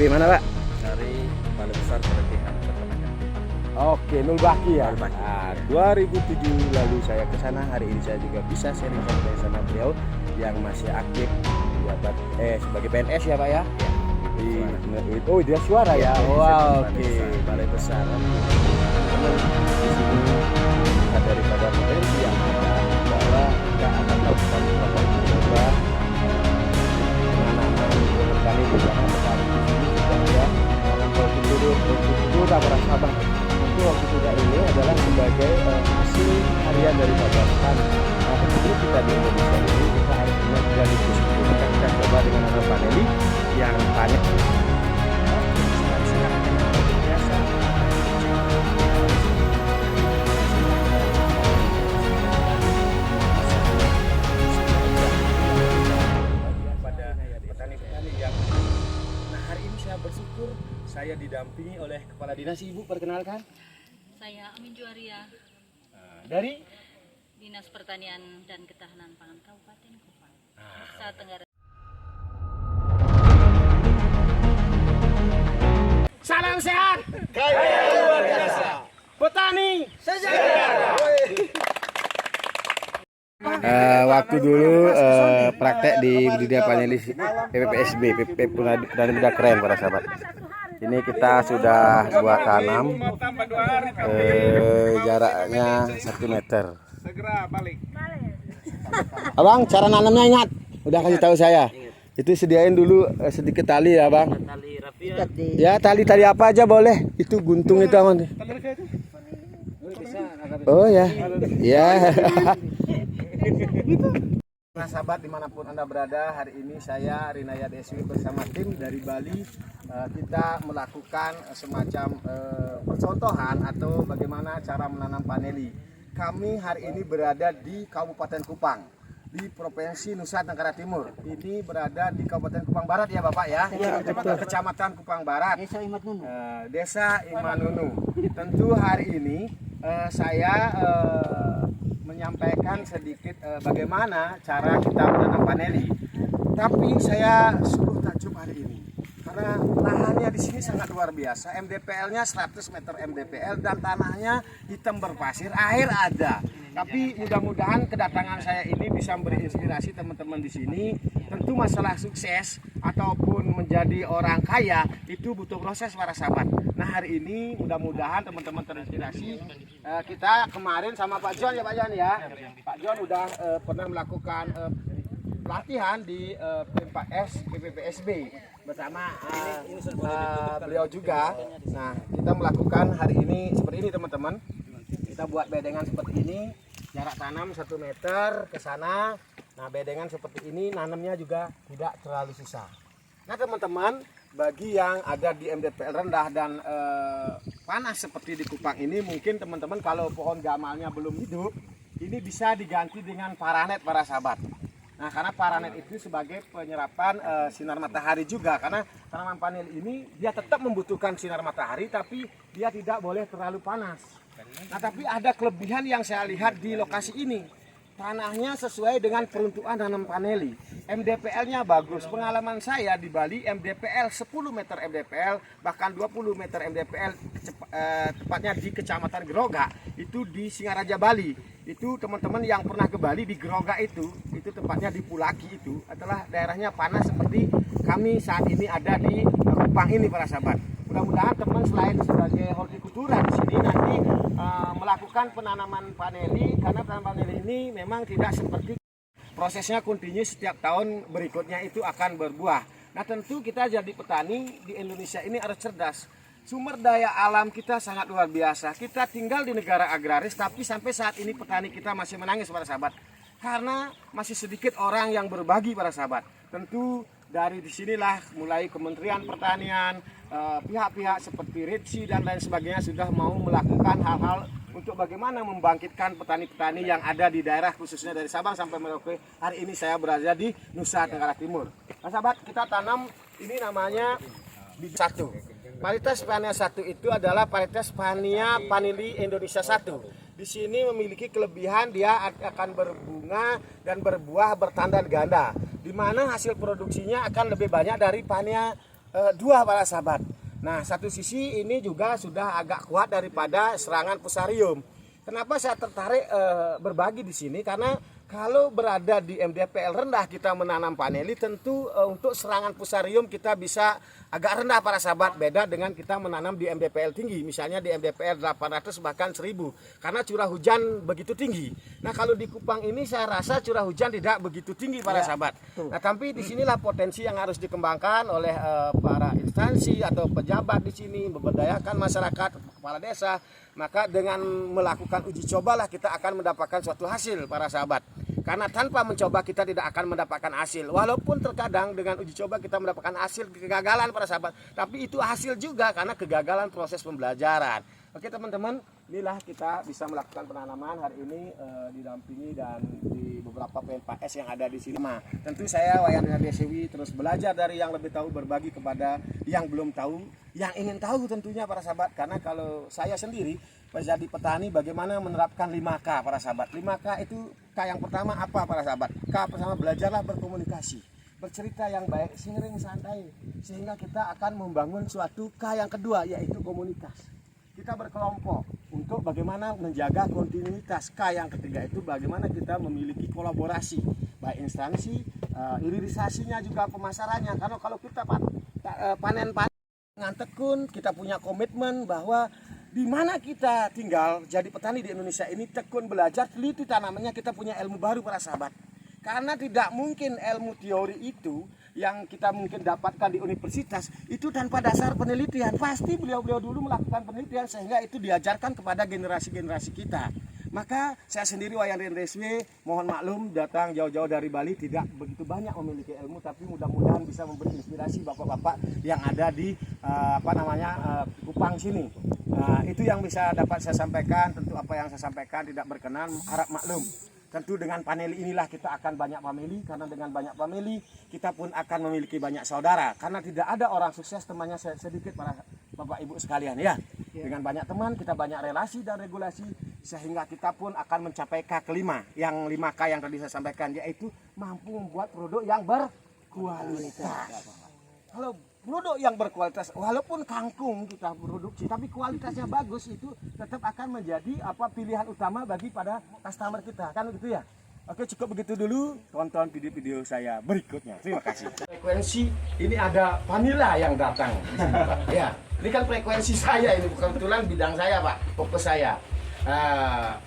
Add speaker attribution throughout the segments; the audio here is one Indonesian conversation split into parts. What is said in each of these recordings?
Speaker 1: mana Pak?
Speaker 2: Dari Balai Besar Pelatihan Peternakan.
Speaker 1: Oke, Nulbaki ya.
Speaker 2: Nulbaki.
Speaker 1: Nah, 2007 lalu saya ke sana, hari ini saya juga bisa sharing sama beliau yang masih aktif jabat sebagai PNS ya Pak ya. Oh dia suara ya. Wow, oke. Balai Besar. Di sini daripada potensi yang ada bahwa kita akan melakukan beberapa coba penanaman petani di belakang petani di sini juga ya akan bertutur para sahabat. Itu waktu itu ini adalah sebagai hasil harian dari petani. Nah, tentunya kita di Indonesia ini kita harus punya diskusi. Kita coba dengan nanam paneli yang panen. Bersyukur saya didampingi oleh Kepala Dinas. Ibu perkenalkan.
Speaker 3: Saya Amin Juaria.
Speaker 1: Dari
Speaker 3: Dinas Pertanian dan Ketahanan Pangan Kabupaten Kupang, Nusa Tenggara.
Speaker 1: Salam sehat, kaya luar biasa, petani sejahtera. Waktu dulu praktek di budidaya paneli PPPSB, Petani Muda Keren para sahabat. Ini kita sudah buat tanam, jaraknya 1 meter.
Speaker 2: Segera balik.
Speaker 1: Abang, cara nanamnya ingat? Udah kasih tahu saya. Itu sediain dulu sedikit tali ya bang.
Speaker 2: Tali rapi
Speaker 1: ya. Tali apa aja boleh. Itu guntung itu aman. Oh ya, ya. Nah sahabat dimanapun Anda berada, hari ini saya Rinaya Deswi bersama tim dari Bali kita melakukan semacam percontohan atau bagaimana cara menanam paneli. Kami hari ini berada di Kabupaten Kupang, di Provinsi Nusa Tenggara Timur. Ini berada di Kabupaten Kupang Barat ya Bapak ya, Kecamatan Kupang Barat, Desa Imanunu. Tentu hari ini saya menyampaikan sedikit bagaimana cara kita menanam paneli. Tapi saya sungguh takjub hari ini karena lahannya di sini sangat luar biasa. MDPL-nya 100 meter MDPL dan tanahnya hitam berpasir, air ada. Tapi mudah-mudahan kedatangan saya ini bisa memberi inspirasi teman-teman di sini. Tentu masalah sukses ataupun menjadi orang kaya itu butuh proses para sahabat. Nah hari ini mudah-mudahan teman-teman terinspirasi. Kita kemarin sama Pak John ya Pak John ya. Pak John udah pernah melakukan pelatihan di P4S PPPSB bersama beliau juga. Nah kita melakukan hari ini seperti ini teman-teman. Kita buat bedengan seperti ini, jarak tanam 1 meter ke sana. Nah bedengan seperti ini, nanamnya juga tidak terlalu susah. Nah teman-teman, bagi yang ada di MDPL rendah dan panas seperti di Kupang ini, mungkin teman-teman kalau pohon gamalnya belum hidup, ini bisa diganti dengan paranet para sahabat. Nah karena paranet itu sebagai penyerapan sinar matahari juga, karena tanaman paneli ini dia tetap membutuhkan sinar matahari tapi dia tidak boleh terlalu panas. Nah tapi ada kelebihan yang saya lihat di lokasi ini, tanahnya sesuai dengan peruntukan tanam paneli, MDPL-nya bagus. Pengalaman saya di Bali, MDPL 10 meter MDPL bahkan 20 meter MDPL tepatnya di Kecamatan Groga, itu di Singaraja Bali. Itu teman-teman yang pernah ke Bali di Groga itu tepatnya di Pulaki, itu adalah daerahnya panas seperti kami saat ini ada di Kupang ini para sahabat. Mudah-mudahan teman selain sebagai hortikultura di sini nanti melakukan penanaman paneli, karena penanaman paneli ini memang tidak seperti prosesnya kontinu setiap tahun berikutnya itu akan berbuah. Nah tentu kita jadi petani di Indonesia ini harus cerdas. Sumber daya alam kita sangat luar biasa. Kita tinggal di negara agraris, tapi sampai saat ini petani kita masih menangis para sahabat, karena masih sedikit orang yang berbagi para sahabat. Tentu dari disinilah mulai Kementerian Pertanian, pihak-pihak seperti RIDSI dan lain sebagainya sudah mau melakukan hal-hal untuk bagaimana membangkitkan petani-petani yang ada di daerah khususnya dari Sabang sampai Merauke. Hari ini saya berada di Nusa Tenggara Timur. Nah sahabat, kita tanam ini namanya bibit 1. Varietas Pania 1 itu adalah varietas Pania Paneli Indonesia 1. Di sini memiliki kelebihan dia akan berbunga dan berbuah bertanda ganda, di mana hasil produksinya akan lebih banyak dari Pania dua para sahabat. Nah, satu sisi ini juga sudah agak kuat daripada serangan fusarium. Kenapa saya tertarik berbagi di sini? Karena kalau berada di MDPL rendah kita menanam paneli, tentu untuk serangan fusarium kita bisa agak rendah para sahabat. Beda dengan kita menanam di MDPL tinggi, misalnya di MDPL 800 bahkan 1000, karena curah hujan begitu tinggi. Nah, kalau di Kupang ini saya rasa curah hujan tidak begitu tinggi para sahabat. Nah, tapi disinilah potensi yang harus dikembangkan oleh para instansi atau pejabat di sini, memberdayakan masyarakat, kepala desa. Maka dengan melakukan uji cobalah kita akan mendapatkan suatu hasil para sahabat. Karena tanpa mencoba kita tidak akan mendapatkan hasil. Walaupun terkadang dengan uji coba kita mendapatkan hasil kegagalan para sahabat, tapi itu hasil juga karena kegagalan proses pembelajaran. Oke teman-teman, inilah kita bisa melakukan penanaman hari ini didampingi dan di beberapa P4S yang ada di sini. Nah, tentu saya Wayan Desewi terus belajar dari yang lebih tahu, berbagi kepada yang belum tahu, yang ingin tahu tentunya para sahabat. Karena kalau saya sendiri menjadi petani bagaimana menerapkan 5K para sahabat. 5K itu K yang pertama apa para sahabat? K pertama, belajarlah berkomunikasi, bercerita yang baik, seiring santai, sehingga kita akan membangun suatu K yang kedua, yaitu komunitas. Kita berkelompok untuk bagaimana menjaga kontinuitas. K yang ketiga itu bagaimana kita memiliki kolaborasi, baik instansi, hilirisasinya juga pemasarannya. Karena kalau kita panen dengan tekun, kita punya komitmen bahwa di mana kita tinggal jadi petani di Indonesia ini, tekun belajar, teliti tanamannya, kita punya ilmu baru para sahabat. Karena tidak mungkin ilmu teori itu yang kita mungkin dapatkan di universitas itu tanpa dasar penelitian. Pasti beliau-beliau dulu melakukan penelitian sehingga itu diajarkan kepada generasi-generasi kita. Maka saya sendiri Wayan Desewi mohon maklum datang jauh-jauh dari Bali, tidak begitu banyak memiliki ilmu, tapi mudah-mudahan bisa memberi inspirasi bapak-bapak yang ada di Kupang sini. Nah, itu yang bisa dapat saya sampaikan. Tentu apa yang saya sampaikan tidak berkenan, harap maklum. Tentu dengan paneli inilah kita akan banyak famili, karena dengan banyak famili kita pun akan memiliki banyak saudara. Karena tidak ada orang sukses temannya sedikit para bapak ibu sekalian ya. Dengan banyak teman kita banyak relasi dan regulasi, sehingga kita pun akan mencapai K kelima, yang 5K yang tadi saya sampaikan, yaitu mampu membuat produk yang berkualitas. Kalau produk yang berkualitas, walaupun kangkung kita produksi tapi kualitasnya bagus, itu tetap akan menjadi pilihan utama bagi pada customer kita, kan begitu ya. Oke, cukup begitu dulu, tonton video-video saya berikutnya. Terima kasih. Frekuensi ini ada vanila yang datang di sini, Pak. Ya, ini kan frekuensi saya, ini kebetulan bidang saya Pak, fokus saya.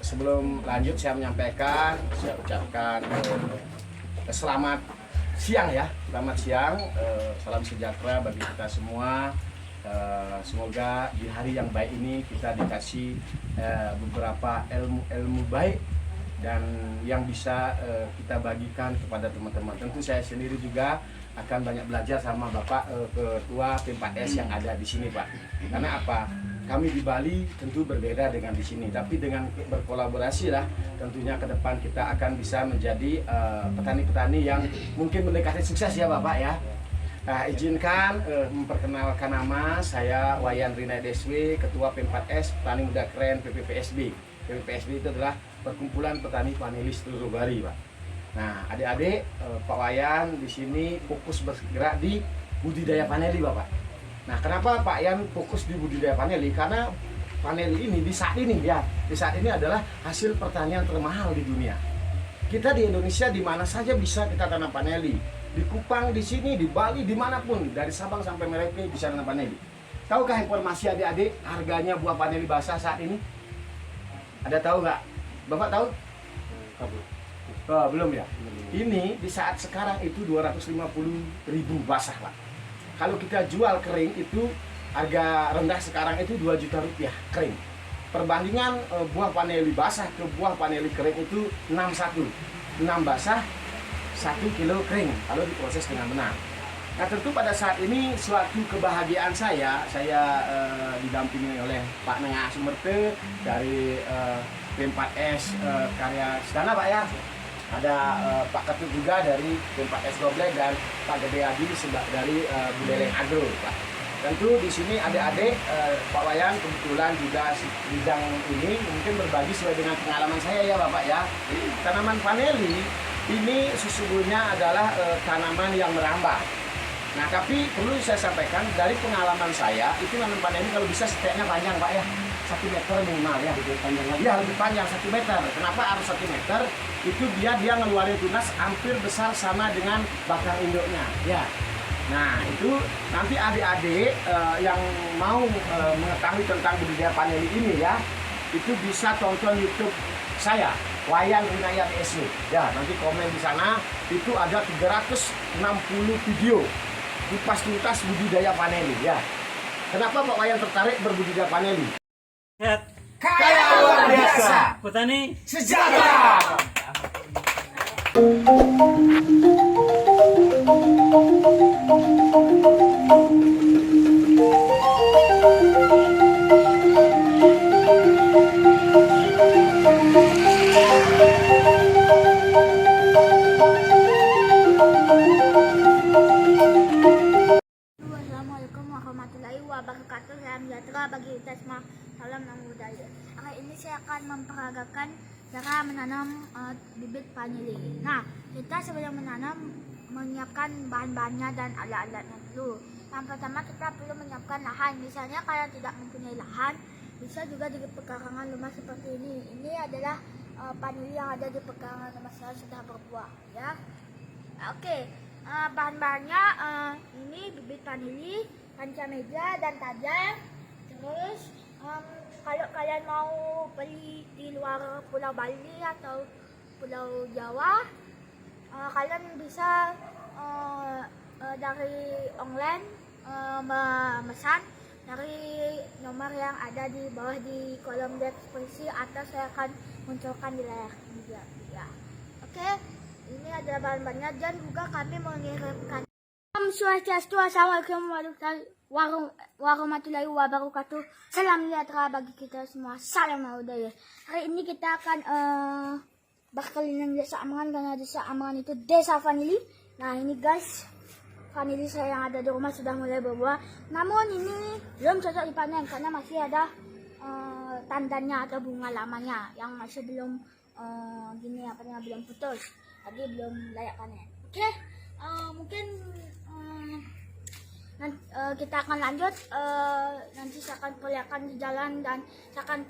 Speaker 1: Sebelum lanjut saya menyampaikan, saya ucapkan selamat siang ya, selamat siang, salam sejahtera bagi kita semua. Semoga di hari yang baik ini kita dikasih beberapa ilmu baik dan yang bisa kita bagikan kepada teman-teman. Tentu saya sendiri juga akan banyak belajar sama Bapak Ketua P4S yang ada di sini Pak. Karena apa? Kami di Bali tentu berbeda dengan di sini, tapi dengan berkolaborasi lah tentunya ke depan kita akan bisa menjadi petani-petani yang mungkin mendekati sukses ya Bapak ya. Izinkan memperkenalkan nama saya Wayan Desewi, Ketua P4S Petani Muda Keren PPPSB. PPPSB itu adalah Perkumpulan Petani Panelis seluruh Bali, Pak. Nah, adik-adik, Pak Wayan di sini fokus bergerak di budidaya paneli, Bapak. Nah, kenapa Pak Yan fokus di budidaya paneli? Karena paneli ini di saat ini adalah hasil pertanian termahal di dunia. Kita di Indonesia di mana saja bisa kita tanam paneli. Di Kupang, di sini, di Bali, dimanapun, dari Sabang sampai Merauke bisa tanam paneli. Tahukah informasi adik-adik harganya buah paneli basah saat ini? Ada tahu nggak? Bapak tahu? Oh, belum ya? Ini di saat sekarang itu 250.000 basah, Pak. Kalau kita jual kering itu harga rendah sekarang itu 2 juta rupiah kering. Perbandingan buah paneli basah ke buah paneli kering itu 6:1. 6 basah, 1 kilo kering kalau diproses dengan benar. Nah, tentu pada saat ini suatu kebahagiaan saya didampingi oleh Pak Nengah Sumerte dari P4S Karya Sedana, Pak ya. Ada Pak Ketut juga dari P4S Goblek dan Pak Gede Adi dari Buleleng Agro, Pak. Tentu di sini adik-adik Pak Wayan kebetulan juga bidang ini mungkin berbagi sesuai dengan pengalaman saya ya Bapak ya. Tanaman paneli ini sesungguhnya adalah tanaman yang merambah. Nah, tapi perlu saya sampaikan dari pengalaman saya, itu nanam paneli kalau bisa steknya panjang Pak ya, 1 meter minimal ya. Lebih panjang lagi? Ya, lebih panjang 1 meter. Kenapa harus 1 meter? Itu dia ngeluarin tunas hampir besar sama dengan bakar induknya. Ya. Nah, itu nanti adik-adik yang mau mengetahui tentang budidaya paneli ini ya, itu bisa tonton YouTube saya, Wayan Winaya BSW. Ya, nanti komen di sana, itu ada 360 video kupas tuntas budidaya paneli ya. Kenapa Pak Wayan tertarik berbudidaya paneli?
Speaker 4: Sehat.
Speaker 1: Kaya luar biasa,
Speaker 4: Petani
Speaker 1: sejahtera.
Speaker 5: Assalamualaikum warahmatullahi wabarakatuh. Salam sejahtera bagi kita semua. Salam nama budaya. Hari ini saya akan memperagakan cara menanam bibit vanili. Nah, kita sebelum menanam menyiapkan bahan-bahannya dan alat-alatnya dulu. Yang pertama kita perlu menyiapkan lahan. Misalnya kalau tidak mempunyai lahan, bisa juga di pekarangan rumah seperti ini. Ini adalah vanili yang ada di pekarangan rumah saya sudah berbuah ya. Oke. Bahan-bahannya ini bibit vanili, panca meja dan tajam. Terus kalau kalian mau beli di luar Pulau Bali atau Pulau Jawa, kalian bisa dari online memesan dari nomor yang ada di bawah di kolom deskripsi atau saya akan munculkan di layar media ya. Oke. Ini adalah bahan-bahannya dan juga kami mengirimkan. Swastiastu, assalamualaikum warahmatullahi wabarakatuh. Salam sejahtera bagi kita semua. Salam budaya. Hari ini kita akan berkeliling desa Amangan karena desa Amangan itu desa vanili. Nah ini guys, vanili saya yang ada di rumah sudah mulai berbuah. Namun ini belum cocok dipanen karena masih ada tandannya atau bunga lamanya yang masih belum belum putus. Jadi belum layak panen. Oke, mungkin kita akan lanjut. Nanti saya akan perlihatkan di jalan dan saya akan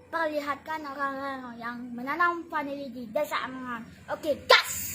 Speaker 5: perlihatkan orang-orang yang menanam vanili di desa Amangan. Oke, gas!